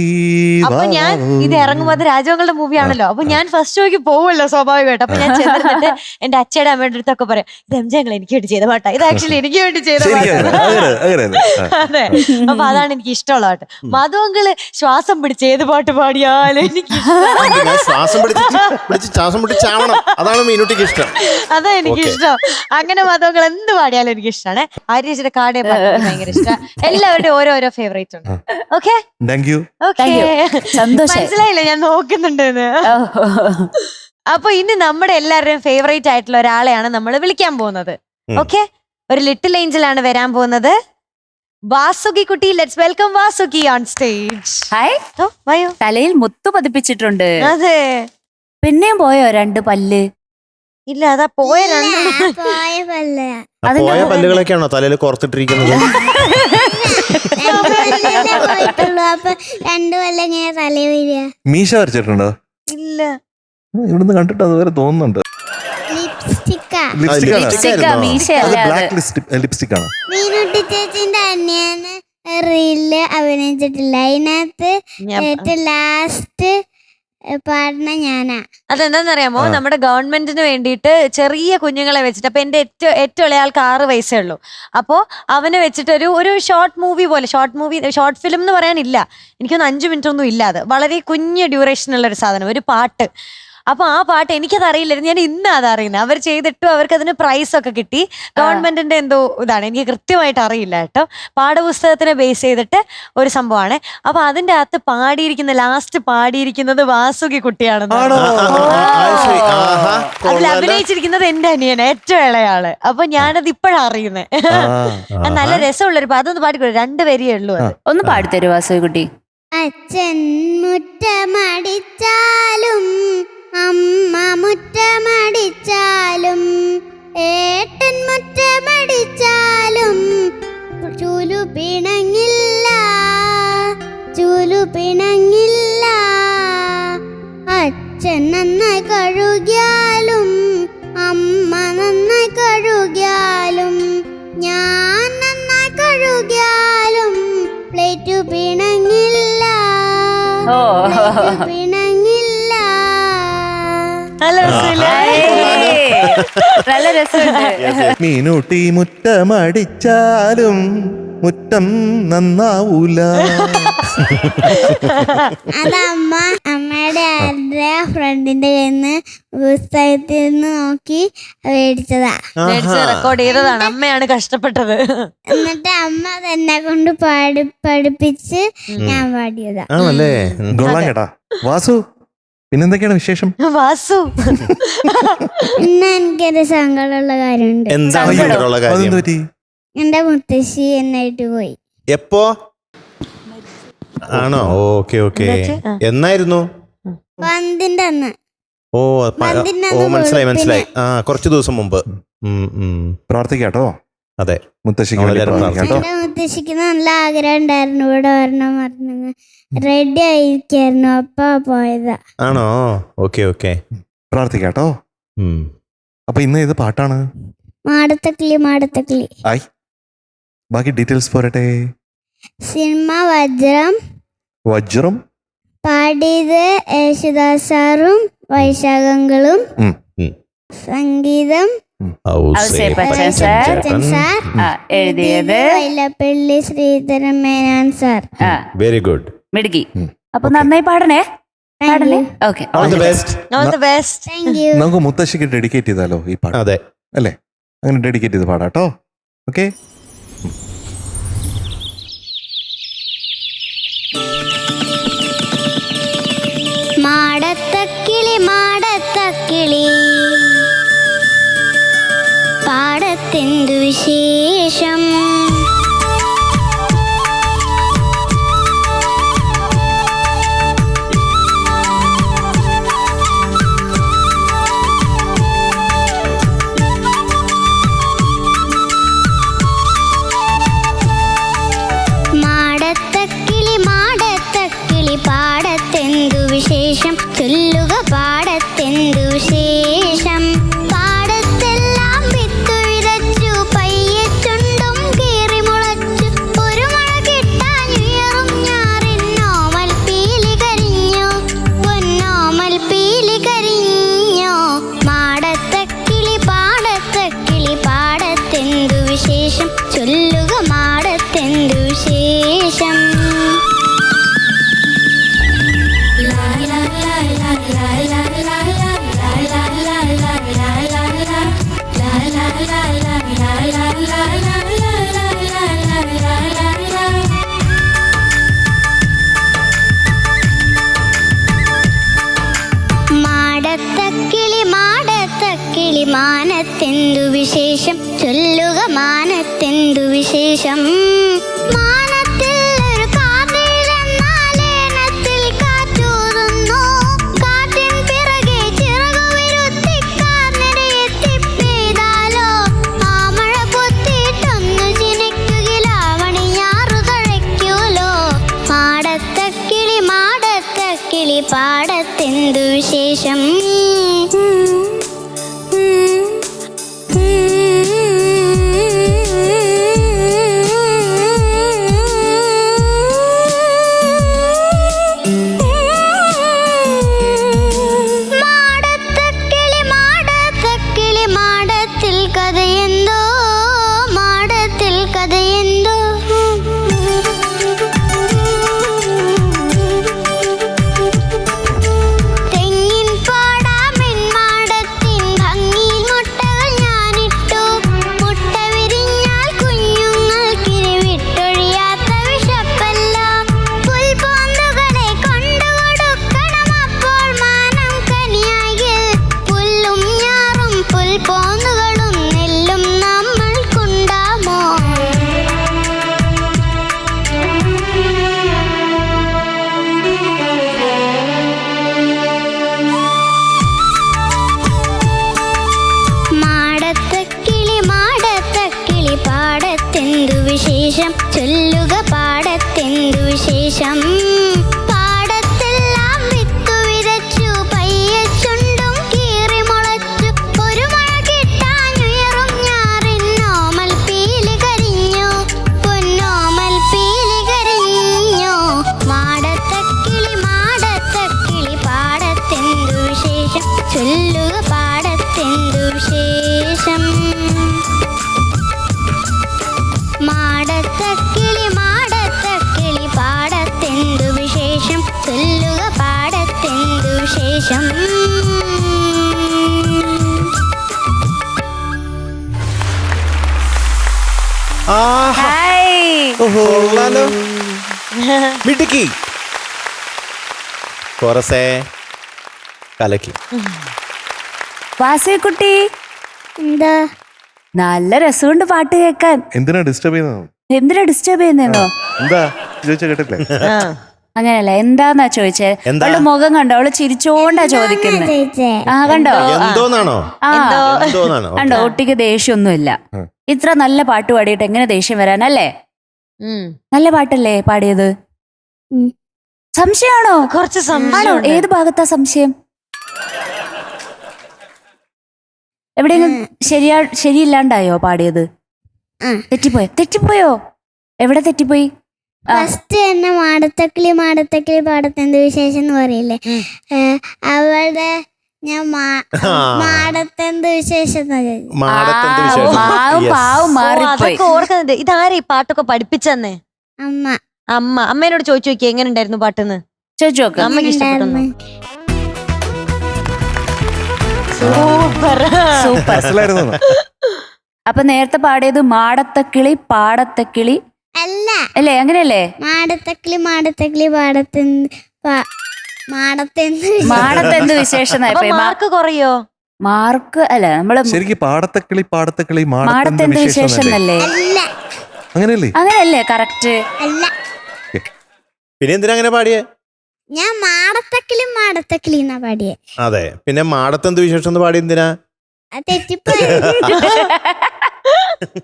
അപ്പൊ വാ ഞാൻ വാ. ഇത് ഇറങ്ങുമ്പോ അത് രാജവങ്ങളുടെ മൂവി ആണല്ലോ, അപ്പൊ ഞാൻ ഫസ്റ്റ് ഷോയ്ക്ക് പോവുമല്ലോ സ്വാഭാവികമായിട്ട്. അപ്പൊ ഞാൻ ചെന്നിട്ട് എന്റെ അച്ഛയുടെ അമ്മയുടെ അടുത്തൊക്കെ പറയാം, ഇത് എം ജെ അങ്കിൾ എനിക്ക് വേണ്ടി ചെയ്ത പാട്ടാ, ഇത് ആക്ച്വലി എനിക്ക് വേണ്ടി ചെയ്ത ശരിയാണ്. പാട്ടാ. അങ്ങനെ തന്നെ. ആ. അതെ, അപ്പൊ അതാണ് എനിക്ക് ഇഷ്ടമുള്ള പാട്ട്. മധു അങ്കിള് ശ്വാസം പിടിച്ച് ഏത് പാട്ട് പാടിയാലും എനിക്ക് ഞാൻ ശ്വാസം പിടിച്ച് ശ്വാസം പിടിച്ചാവണം, അതാണ് മീനുട്ടിക്ക് ഇഷ്ടം. അതാ എനിക്ക് ഇഷ്ടം. അങ്ങനെ മധു അങ്കിൾ എന്ത് പാടിയാലും എനിക്ക് ഇഷ്ടമാണ്. ആര്യച്ചിയുടെ കാടിയ പാട്ട് എനിക്ക് ഭയങ്കര ഇഷ്ടം. എല്ലാവരുടെയും ഓരോരോ ഫേവറേറ്റ് ഉണ്ട്. Okay Thank you. ഓക്കെ, സന്തോഷം. മനസ്സിലായില്ലേ ഞാൻ നോക്കുന്നുണ്ടെന്ന്? അപ്പൊ ഇനി നമ്മുടെ എല്ലാവരുടെയും ഫേവറേറ്റ് ആയിട്ടുള്ള ഒരാളെയാണ് നമ്മൾ വിളിക്കാൻ പോകുന്നത്. ഓക്കെ, ഒരു ലിറ്റിൽ ഏഞ്ചൽ ആണ് വരാൻ പോകുന്നത്. വാസുകി കുട്ടി, let's welcome Vasuki on stage. Hi. വയോ. തലയിൽ മുത്തു പതിപ്പിച്ചിട്ടുണ്ട്. അതെ, പിന്നെയും പോയോ 2 പല്ല്? ഇല്ല അതാ പോയ രണ്ട് പോയ പല്ല പോയ പല്ലുകളൊക്കെയാണോ തലയിൽ കോർത്തിട്ടിരിക്കുന്നത്? പോയിട്ടുള്ളൂ. അപ്പൊ 2 കൊല്ലം ഇങ്ങനെ തല വരിക. മീശ വരച്ചിട്ടുണ്ടോ? ഇല്ല. ഇവിടുന്ന് കണ്ടിട്ട് അതുവരെ തോന്നുന്നുണ്ട്. ലിപ്സ്റ്റിക്കാ. ലിപ്സ്റ്റിക് ആണ്. ലിപ്സ്റ്റിക്കാ, മീശയല്ല അത്. ബ്ലാക്ക് ലിപ്സ്റ്റിക് ആണ്. മീനുട്ടി ചേച്ചിന്റെ അനിയന് റീലില് അഭിനയിച്ചിട്ടില്ല. അതിനകത്ത് ഏറ്റവും ലാസ്റ്റ് പാടുന്ന ഞാനാ. അതെന്താന്നറിയാമോ, നമ്മുടെ ഗവൺമെന്റിന് വേണ്ടിയിട്ട് ചെറിയ കുഞ്ഞുങ്ങളെ വെച്ചിട്ട്, അപ്പൊ എന്റെ ഏറ്റവും ഇളയ ആൾക്ക് 6 വയസ്സേ ഉള്ളൂ. അപ്പോൾ അവനെ വെച്ചിട്ട് ഒരു ഷോർട്ട് ഷോർട്ട് ഫിലിം എന്ന് പറയാനില്ല, എനിക്കൊന്ന് 5 മിനിറ്റ് ഒന്നും ഇല്ലാതെ വളരെ കുഞ്ഞ് ഡ്യൂറേഷനുള്ള ഒരു സാധനം, ഒരു പാട്ട്. അപ്പൊ ആ പാട്ട് എനിക്കത് അറിയില്ലായിരുന്നു, ഞാൻ ഇന്ന് അത് അറിയുന്നത്. അവർ ചെയ്തിട്ടു, അവർക്ക് അതിന് പ്രൈസ് ഒക്കെ കിട്ടി. ഗവൺമെന്റിന്റെ എന്തോ ഇതാണ്, എനിക്ക് കൃത്യമായിട്ട് അറിയില്ല കേട്ടോ. പാഠപുസ്തകത്തിനെ ബേസ് ചെയ്തിട്ട് ഒരു സംഭവമാണ്. അപ്പൊ അതിന്റെ അകത്ത് ലാസ്റ്റ് പാടിയിരിക്കുന്നത് വാസുകി കുട്ടിയാണെന്ന്. അതിൽ അഭിനയിച്ചിരിക്കുന്നത് എന്റെ അനിയന്, ഏറ്റവും ഇളയാള്. അപ്പൊ ഞാനത് ഇപ്പോഴാണ് അറിയുന്നത്. നല്ല രസമുള്ളൊരു പാട്ട്, അതൊന്ന് പാടിക്കൊള്ളു, 2 വരിയേ ഉള്ളൂ അത്. ഒന്ന് പാടിത്തരൂ വാസുകുട്ടി. അച്ഛൻ മുറ്റമടിച്ചാലും അമ്മ മുറ്റമടിച്ചാലും ഏട്ടൻ മുറ്റമടിച്ചാലും ചൂലു പിണങ്ങില്ല. അച്ഛൻ നന്നായി കഴുകിയാലും അമ്മ നന്നായി കഴുകിയാലും ഞാൻ നന്നായി കഴുകിയാലും പ്ലേറ്റു പിണങ്ങില്ല. പിണങ്ങില്ല. നല്ല രസമില്ലേ? നല്ല രസമുണ്ട്. മീനൂട്ടി മുറ്റമടിച്ചാലും മുറ്റം നന്നാവൂല. അതമ്മ അമ്മയുടെ ആരുടെ ഫ്രണ്ടിന്റെ കയ്യിൽ നിന്ന് പുസ്തകത്തിൽ നിന്ന് നോക്കി മേടിച്ചതാ. റെക്കോർഡ് ചെയ്തതാണ്, അമ്മയാണ് കഷ്ടപ്പെട്ടത്. എന്നിട്ട് അമ്മ തന്നെ കൊണ്ട് പഠിപ്പിച്ച് ഞാൻ പാടിയതാ. ആണല്ലേ? കൊള്ളാം കേട്ടാ. വാസു പിന്നെന്തൊക്കെയാണ് വിശേഷം? വാസു ഇന്ന് എനിക്കൊരു സങ്കടമുള്ള കാര്യമുണ്ട്. എന്താണ് സങ്കടമുള്ള കാര്യം? അതെന്ത് പറ്റി? എന്റെ മുത്തശ്ശി എന്നായിട്ട് പോയി. എപ്പോ ആണോ? Okay okay. എന്നായിരുന്നു? പന്തിന്റെ അന്ന്. ഓ പന്തിന്റെ ഓ അന്ന് മനസ്സിലായി വെളുപ്പിന്. മനസ്സിലായി. ആ കുറച്ച് ദിവസം മുമ്പ്. പ്രാർത്ഥിക്കാട്ടോ. അതെ, മുത്തശ്ശിക്ക് വേണ്ടി നമ്മളെല്ലാവരും പ്രാർത്ഥിക്കാട്ടോ. എന്റെ മുത്തശ്ശിക്ക് നല്ല ആഗ്രഹം ഉണ്ടായിരുന്നു ഇവിടെ വരണം പറഞ്ഞു. റെഡി ആയിരിക്കായിരുന്നു, അപ്പ പോയതാ. ആണോ? Okay okay. പ്രാർത്ഥിക്കാട്ടോ. അപ്പൊ ഇന്ന് ഏത് പാട്ടാണ്? മാടത്തക്കിളി മാടത്തക്കിളി. ആയി, ബാക്കി ഡീറ്റെയിൽസ് പോരട്ടെ. സിനിമ വജ്രം. വജ്രം പാടിയത് യേശുദാസ് സാറും വൈശാഖങ്ങളും. സംഗീതം ഔസേപ്പച്ചൻ സാർ. എഴുതിയത് Vyloppilly Sreedharan Menon sir. Very good. മിടുക്കി. അപ്പൊ നന്നായി പാടണേ. പാടണേ. Okay, all the best. All the best. Thank you. നമുക്ക് മുത്തശ്ശിക്ക് ഡെഡിക്കേറ്റ് ചെയ്താലോ ഈ പാട്ട്? അതെ അല്ലേ? അങ്ങനെ ഡെഡിക്കേറ്റ് ചെയ്ത് പാടാട്ടോ. ഓക്കെ. മാടത്തക്കിളി മാടത്തക്കിളി പാടത്തെന്തു വിശേഷം? മാടത്തക്കിളി മാടത്തക്കിളി പാടത്തെന്തു വിശേഷം? ചൊല്ലുക പാടത്തെന്തു വിശേഷം? പാടത്തെല്ലാം വിത്തു വിതച്ചു, പയ്യെ ചുണ്ടും കീറി മുളച്ചു, ഒരു മഴ കിട്ടാൻ ഉയറും ഞാറിന്നോമൽ പീലി കരിഞ്ഞു, പൊന്നോമൽ പീലി കരിഞ്ഞു. മാടത്തക്കിളി പാടത്തക്കിളി പാടത്തെന്തു വിശേഷം? ചൊല്ലുക മാടത്തെന്തു വിശേഷം? മാടത്തക്കിളി മാടത്തക്കിളി മാനത്തെന്തു വിശേഷം? ചൊല്ലുക മാനത്തെന്തു വിശേഷം? മാനത്തിൽ ഒരു കാതിലെന്നാലേനത്തിൽ കാറ്റൂറുന്നു, കാറ്റിൻ പിറകെ ചിറകു വിരുത്തി കാർനിരയെത്തിപ്പെയ്താലോ, ആ മഴ പൊത്തിയിട്ടൊന്നു ജിനിക്കുകിലാവണിയാറു തഴയ്ക്കൂലോ. മാടത്തക്കിളി മാടത്തക്കിളി പാടത്തെന്തു വിശേഷം? മാടത്തക്കിളി മാടത്തക്കിളി മാടത്തിൽ കഥയെന്തോ, മാടത്തിൽ കഥയെന്തോ. തെങ്ങിൻ പാടാമെൻ മാടത്തിൻ ഭംഗിയിൽ മുട്ടകൾ ഞാനിട്ടു, മുട്ട വിരിഞ്ഞാൽ കുഞ്ഞുങ്ങൾക്കിനി വിട്ടൊഴിയാത്ത വിശപ്പല്ല. പുൽപോന്തുകളെ കൊണ്ടുകൊടുക്കണം അപ്പോൾ മാനം കനിയായിൽ, പുല്ലും ഞാറും പുൽപോന്തുകളും നെല്ലും നമ്മൾക്കുണ്ടാമോ? മാടത്തക്കിളി മാടത്തക്കിളി പാടത്തെന്തു വിശേഷം? ചൊല്ലുക പാടത്തെന്തു വിശേഷം? പാടത്തെല്ലാം വിത്തു വിതച്ചു, പയ്യെ ചുണ്ടും കീറി മുളച്ചു, ഒരു മഴ കിട്ടാൻ ഉയറും ഞാറിന്നോമൽ പീലി കരിഞ്ഞു, പൊന്നോമൽ പീലി കരിഞ്ഞു. മാടത്തക്കിളി മാടത്തക്കിളി പാടത്തെന്തു വിശേഷം? ചൊല്ലുക പാടത്തെന്തു വിശേഷം? മാടത്തക്കിളി മാടത്തക്കിളി പാടത്തെന്തു വിശേഷം? ചൊല്ലുക പാടത്തെന്തു വിശേഷം? മിടുക്കി. കോറസേ കലക്കി. വാസേക്കുട്ടി, എന്താ നല്ല രസമുണ്ട് പാട്ട് കേൾക്കാൻ. എന്തിനാ ഡിസ്റ്റർബ് ചെയ്യുന്നത്? എന്തിനാ ഡിസ്റ്റർബ് ചെയ്യുന്നോ? എന്താ ചോദിച്ചാ കേട്ടില്ലേ? അങ്ങനെയല്ല, എന്താന്നാ ചോദിച്ചേ? എന്താ? അവളുടെ മുഖം കണ്ടോ? അവള് ചിരിച്ചോണ്ടാ ചോദിക്കുന്നത്. ചോദിച്ചേ? ആ കണ്ടോ? എന്തോന്നാണോ? ആ എന്തോന്നാണോ? കണ്ടോ, ഒട്ടിക്ക് ദേഷ്യമൊന്നുമില്ല. ഇത്ര നല്ല പാട്ട് പാടിയിട്ട് എങ്ങനെ ദേഷ്യം വരാനല്ലേ? നല്ല പാട്ടല്ലേ പാടിയത്? സംശയമാണോ? കുറച്ച് ആണോ? സംശയം. ഏത് ഭാഗത്താ സംശയം? എവിടെയെങ്കിലും ശരിയില്ലാണ്ടായോ പാടിയത്? തെറ്റിപ്പോയോ? എവിടെ തെറ്റിപ്പോയി? ഫസ്റ്റ് തന്നെ മാടത്തക്കിളി മാടത്തക്കിളി പാടത്തെന്ത് വിശേഷം എന്ന് പറയില്ലേ, അവളുടെ ഞാൻ മാടത്തെന്ത് വിശേഷം പാവം മാറിപ്പോയി. അതൊക്കെ ഓർക്കുന്നുണ്ട്. ഇതാരെ ഈ പാട്ടൊക്കെ പഠിപ്പിച്ചെന്നേ? അമ്മേനോട് ചോദിച്ചു നോക്കി എങ്ങനെ ഉണ്ടായിരുന്നു പാട്ടെന്ന്. ചോദിച്ചു നോക്ക്. അമ്മക്ക് ഇഷ്ടപ്പെട്ടു. Super super. അപ്പൊ നേരത്തെ പാടിയത് മാടത്തക്കിളി പാടത്തക്കിളി അല്ല അല്ലേ? അങ്ങനെയല്ലേ? മാടത്തക്കിളി മാടത്തക്കിളി മാടത്തെന്ത് വിശേഷം? മാർക്ക് കുറയോ? മാർക്ക് അല്ല, നമ്മള് ശരിക്കും പാടത്തക്കിളി പാടത്തക്കിളി മാടത്തെന്ത് വിശേഷം എന്നല്ലേ? അങ്ങനെയല്ലേ? അങ്ങനെയല്ലേ? കറക്റ്റ്. അല്ല, പിന്നെ എന്തിനാ അങ്ങനെ പാടിയേ? ഞാൻ മാടത്തക്കിളി മാടത്തക്കിളി എന്നാ പാടിയേ. അതെ, പിന്നെ മാടത്തെന്ത് വിശേഷം എന്ന് പാടി എന്തിനാ? അത് തെറ്റിപ്പോയി.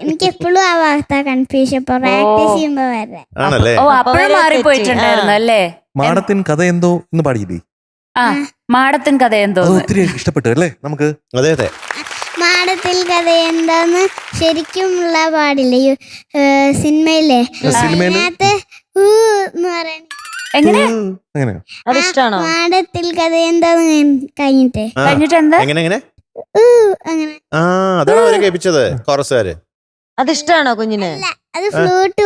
എനിക്ക് എപ്പോഴും ആ വാർത്ത കൺഫ്യൂഷൻ പ്രാക്ടീസ് ചെയ്യുമ്പോ വരെ. ആണല്ലേ? ഓ, അപ്പോഴും മാറിപ്പോയിട്ടുണ്ടായിരുന്നു അല്ലേ? മാടത്തിൻ കഥ എന്തോ എന്ന് പാടിയില്ലേ? ആ, മാടത്തിൻ കഥ എന്തോ. ഒത്തിരി ഇഷ്ടപ്പെട്ടു അല്ലേ നമുക്ക്? അതെ അതെ. മാടത്തിൽ കഥ എന്താന്ന് ശരിക്കുമുള്ള പാടില്ലേ സിനിമയിലെ, അതിനകത്ത് എന്ന് പറയണ എങ്ങനെ? അതിഷ്ടാണോ? മാടത്തിൽ കഥ എന്താന്ന് കഴിഞ്ഞിട്ട് എന്താ? എങ്ങനെ അങ്ങനെ. ആ, അതാണ് അവരെ കേൾപ്പിച്ചത് കോറസുകാര്. അതിഷ്ടാണോ കുഞ്ഞിന്? അത് ഫ്ലൂട്ട്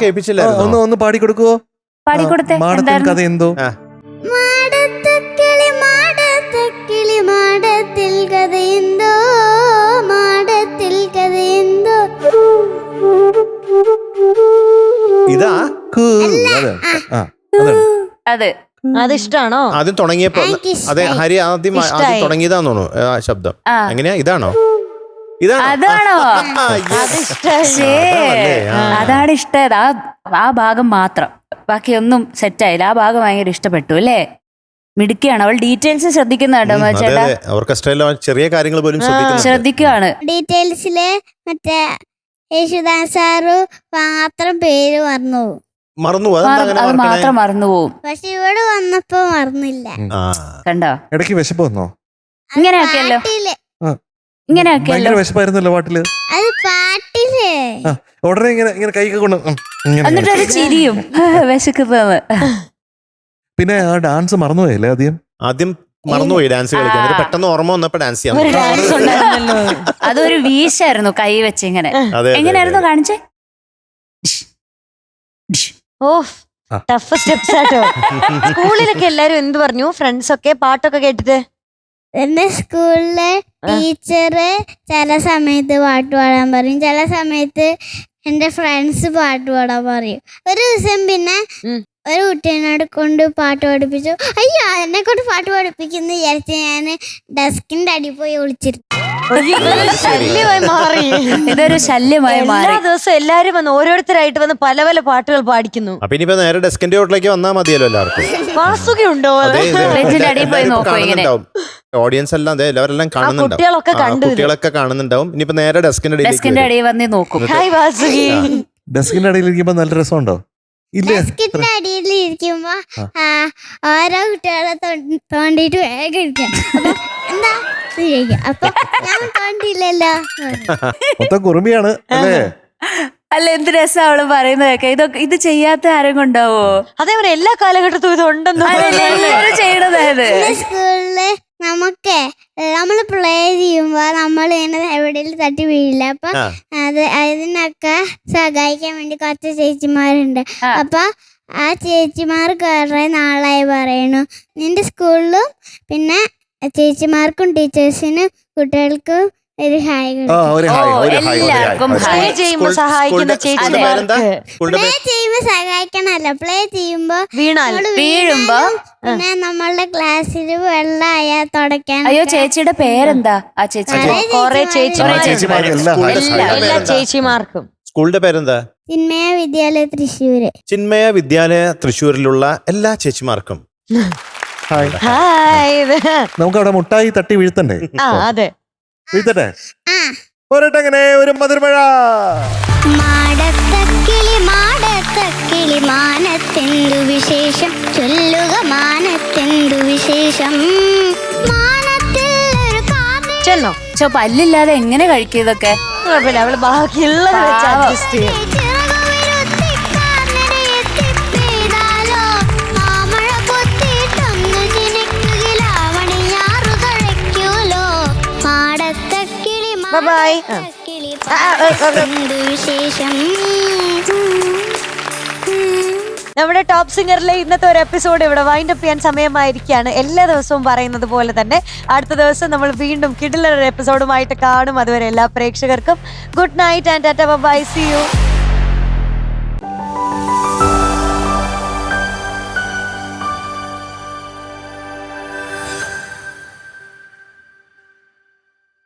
കേൾപ്പിച്ചില്ലായിരുന്നു. ഒന്ന് പാടിക്കൊടുക്കുവോ? പാടിക്കൊടുത്തേ. മാടത്തിൻ കഥ എന്തോ? മാടത്തക്കിളി മാടത്തക്കിളി മാടത്തിൽ കഥ എന്തോ മാടത്തിൽ കഥ എന്തോ. ഇതാ അതെ. അതിഷ്ടാണോ? ആദ്യം തുടങ്ങിയപ്പോ അതെ, ഹരി ആദ്യം തുടങ്ങിയതാന്ന് തോന്നുന്നു ആ ശബ്ദം. എങ്ങനെയാ? ഇതാണോ? അതാണോ? അതാണ് ഇഷ്ടമായത്. ആ ഭാഗം മാത്രം, ബാക്കിയൊന്നും സെറ്റായില്ല. ആ ഭാഗം ഭയങ്കര ഇഷ്ടപ്പെട്ടു അല്ലേ? മിടുക്കിയാണ് അവൾ. ഡീറ്റെയിൽസ് ശ്രദ്ധിക്കുന്നുണ്ടോ ചേട്ടാ? ഓർക്കസ്ട്രയിലെ ചെറിയ കാര്യങ്ങൾ പോലും ശ്രദ്ധിക്കുകയാണ്. ഡീറ്റെയിൽസില് മറ്റേ യേശുദാസ് സാറ് മാത്രം പേര് മറന്നു അത് മാത്രം മറന്നുപോകും. പക്ഷെ ഇവിടെ വന്നപ്പോ മറന്നില്ല. കണ്ടോ? ഇടയ്ക്ക് വിശപ്പ് വന്നോ? ഇങ്ങനെയൊക്കെയല്ലോ. ഭയങ്കര വിശപ്പായിരുന്നല്ലോ പാട്ടില്. അത് പാട്ടില് ഉടനെ ഇങ്ങനെ കൈ കൊണ്ട് എന്നിട്ടൊരു ചിരിയും വിശക്കുന്നത്. പിന്നെ ആ ഡാൻസ് മറന്നുപോയല്ലേ? ആദ്യം മറന്നുപോയി ഡാൻസ് കളിക്കാൻ. പെട്ടെന്ന് ഓർമ്മ വന്നപ്പോ ഡാൻസ് ചെയ്യാൻ. അതൊരു വീശായിരുന്നു, കൈ വെച്ച് ഇങ്ങനെ. എങ്ങനെയായിരുന്നു കാണിച്ചേ? ടഫ് സ്റ്റെപ്സ് ആട്ടോ. സ്കൂളിലൊക്കെ എല്ലാരും എന്ത് പറഞ്ഞു? ഫ്രണ്ട്സ് ഒക്കെ പാട്ടൊക്കെ കേട്ടിട്ട്? എന്റെ സ്കൂളിലെ ടീച്ചറ് ചില സമയത്ത് പാട്ട് പാടാൻ പറയും, ചില സമയത്ത് എന്റെ ഫ്രണ്ട്സ് പാട്ട് പാടാൻ പറയും. ഒരു ദിവസം പിന്നെ ഒരു കുട്ടീനോട് കൊണ്ട് പാട്ട് പഠിപ്പിച്ചു. അയ്യോ, എന്നെ കൊണ്ട് പാട്ട് പഠിപ്പിക്കുന്ന വിചാരിച്ച് ഞാൻ ഡെസ്കിന്റെ അടിയിൽ പോയി ഒളിച്ചിരുന്നു. ശല്യമായി മാറി. ഇതൊരു ശല്യമായി മാറി. എല്ലാ ദിവസവും എല്ലാരും വന്ന് ഓരോരുത്തരായിട്ട് വന്ന് പല പല പാട്ടുകൾ പാടിക്കുന്നു. അപ്പൊ ഇനിയിപ്പോ നേരെ ഡെസ്കിന്റെ ചോട്ടിലേക്ക് വന്നാൽ മതിയല്ലോ എല്ലാവർക്കും. വാസുകയുണ്ടോ? ഓഡിയൻസ് എല്ലാം എല്ലാവരെല്ലാം കാണുന്നുണ്ടാവും. കുട്ടികളൊക്കെ കാണുന്നുണ്ടാവും. ഇനിയിപ്പോ നേരെ ഡെസ്കിന്റെ അടിയിൽ വന്ന് നോക്കും. ഡെസ്കിന്റെ അടിയിൽ ഇരിക്കുമ്പോ നല്ല രസമുണ്ടോ? ഡെസ്കിന്റെ അടിയിൽ ഇരിക്കുമ്പോ ഓരോ കുട്ടികളെ തോണ്ടിട്ട് വേഗം ഇരിക്കാം. എന്താ അപ്പൊ ഞാൻ തോണ്ടിയില്ലല്ലോ. മൊത്തം കുറുമിയാണ് അല്ലേ? അല്ല, എന്ത് രസം അവള് പറയുന്നതൊക്കെ. ഇത് ചെയ്യാത്ത ആരും കൊണ്ടാവോ? അതേപോലെ എല്ലാ കാലഘട്ടത്തും ഇത് ഉണ്ടെന്ന് ചെയ്യണതായത്. സ്കൂളില് നമ്മള് പ്ലേ ചെയ്യുമ്പോ നമ്മൾ ഇങ്ങനെ എവിടെയും തട്ടി വീഴില്ല. അപ്പൊ അതിനൊക്കെ സഹായിക്കാൻ വേണ്ടി കുറച്ച് ചേച്ചിമാരുണ്ട്. അപ്പൊ ആ ചേച്ചിമാർ കുറെ നാളായി പറയണു, നിന്റെ സ്കൂളിലും പിന്നെ ചേച്ചിമാർക്കും ടീച്ചേഴ്സിനും കുട്ടികൾക്കും ഒരു ഹായ് ആ ഒരു ഹായ് ഒരു ഹായ് ഒരു എല്ലാവർക്കും ഹായ് പ്ലേ ചെയ്യുമ്പോ സഹായിക്കുന്ന ചേച്ചിമാർക്ക് പ്ലേ ചെയ്യുമ്പോ സഹായിക്കണല്ല, പ്ലേ ചെയ്യുമ്പോ വീണാൽ നമ്മള് വീഴുമ്പോ പിന്നെ നമ്മളുടെ ക്ലാസ്സിൽ വെള്ളമായ തുടയ്ക്കാൻ. അയ്യോ ചേച്ചിയുടെ പേരെന്താ? ആ ചേച്ചി കൊറേ ചേച്ചിമാർ എല്ലാ എല്ലാ ചേച്ചിമാർക്കും. സ്കൂളിന്റെ പേരെന്താ? ചിന്മയ വിദ്യാലയ തൃശ്ശൂര്. ചിന്മയ വിദ്യാലയ തൃശ്ശൂരിലുള്ള എല്ലാ ചേച്ചിമാർക്കും ഹായ്. ഹായ്. നമുക്ക് അവിടെ മുട്ടായി തട്ടി വീഴ്ത്തണ്ടേ? ആ അതെ, വീഴ്ത്തട്ടെ. ആ പോരട്ടെങ്ങനെ ഒരു മധുരമഴ. മാടത്തക്കിളി മാനത്തെന്തു വിശേഷം, ചൊല്ലുക മാനത്തെന്തു വിശേഷം. ചെന്നോ പല്ലില്ലാതെ എങ്ങനെ കഴിക്കും ഇതൊക്കെ? കുഴപ്പമില്ല, അവള് ബാക്കിയുള്ളത് വെച്ച് അഡ്ജസ്റ്റ് ചെയ്യും. ബൈ. നമ്മുടെ ടോപ്പ് സിംഗറിലെ ഇന്നത്തെ ഒരു എപ്പിസോഡ് ഇവിടെ വൈൻഡ് അപ്പ് ചെയ്യാൻ സമയമായിരിക്കുകയാണ്. എല്ലാ ദിവസവും പറയുന്നത് പോലെ തന്നെ അടുത്ത ദിവസം നമ്മൾ വീണ്ടും കിടിലൊരു എപ്പിസോഡുമായിട്ട് കാണും. അതുവരെ എല്ലാ പ്രേക്ഷകർക്കും good night and tata bye, see U.